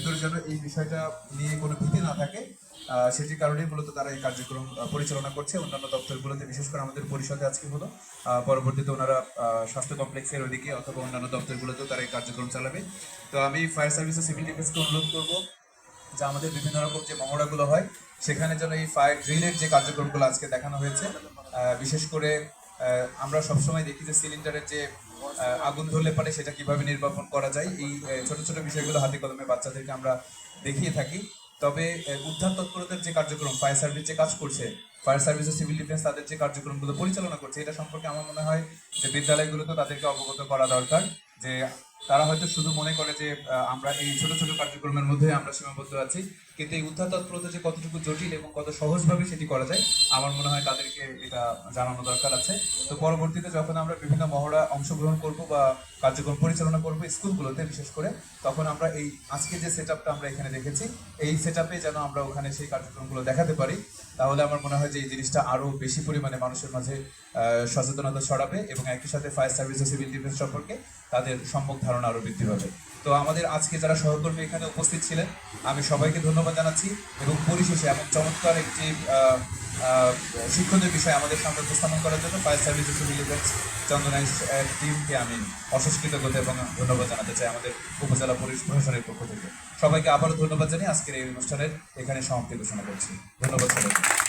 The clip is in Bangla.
ভেতরে যেন এই বিষয়টা নিয়ে কোনো ভীতি না থাকে, সেটির কারণেই মূলত তারা এই কার্যক্রম পরিচালনা করছে। অন্যান্য দপ্তরগুলোতে, বিশেষ করে আমাদের পরিষদে আজকে হলো, পরবর্তীতে ওনারা স্বাস্থ্য কমপ্লেক্সের ওইদিকে অথবা অন্যান্য দপ্তরগুলোতেও তারা এই কার্যক্রম চালাবে। তো আমি ফায়ার সার্ভিস ও সিভিল ডিফেন্সকে অনুরোধ করবো যে আমাদের বিভিন্ন রকম যে মহড়াগুলো হয় সেখানে যেন এই ফায়ার ড্রিলের যে কার্যক্রমগুলো আজকে দেখানো হয়েছে, বিশেষ করে আমরা সবসময় দেখি যে সিলিন্ডারের যে আগুন ধরলে পরে সেটা কিভাবে নির্বাপন করা যায়, এই ছোট ছোট বিষয়গুলো হাতে কলমে বাচ্চাদেরকে আমরা দেখিয়ে থাকি। তবে উদ্ধার তৎপরতার যে কার্যক্রম ফায়ার সার্ভিস যে কাজ করছে, ফায়ার সার্ভিস ও সিভিল ডিফেন্স তাদের যে কার্যক্রমগুলো পরিচালনা করছে, এটা সম্পর্কে আমার মনে হয় যে বিদ্যালয়গুলোতে তাদেরকে অবগত করা দরকার। যে তারা হয়তো শুধু মনে করে যে আমরা এই ছোট ছোট কার্যক্রমের মধ্যে আমরা সীমাবদ্ধ আছি, কিন্তু এই উদ্ধার তৎপরতা যে কতটুকু জটিল এবং কত সহজভাবে সেটি করা যায়, আমার মনে হয় তাদেরকে এটা জানানো দরকার আছে। তো পরবর্তীতে যখন আমরা বিভিন্ন মহড়া অংশগ্রহণ করব বা কার্যক্রম পরিচালনা করব স্কুলগুলোতে বিশেষ করে, তখন আমরা এই আজকে যে সেট আপটা আমরা এখানে দেখেছি, এই সেট আপে যেন আমরা ওখানে সেই কার্যক্রমগুলো দেখাতে পারি, তাহলে আমার মনে হয় যে এই জিনিসটা আরো বেশি পরিমাণে মানুষের মাঝে সচেতনতা ছড়াবে এবং একই সাথে ফায়ার সার্ভিস ও সিভিল ডিফেন্স সম্পর্কে তাদের সম্যক ধারণা আরো বৃদ্ধি পাবে। তো আমাদের আজকে যারা সহকর্মী এখানে উপস্থিত ছিলেন, আমি সবাইকে ধন্যবাদ জানাচ্ছি এবং পরিশেষে এমন চমৎকার একটি শিক্ষণীয় বিষয় আমাদের সামনে উপস্থাপন করার জন্য ফায়ার সার্ভিস ও সিভিল ডিফেন্স চন্দনাইশ টিমকে আমি অশেষ কৃতজ্ঞতা এবং ধন্যবাদ জানাতে চাই আমাদের উপজেলা পুলিশ প্রশাসনের পক্ষ থেকে। সবাইকে আবারও ধন্যবাদ জানিয়ে আজকের এই অনুষ্ঠানের এখানে সমাপ্তি ঘোষণা করছি। ধন্যবাদ সবাইকে।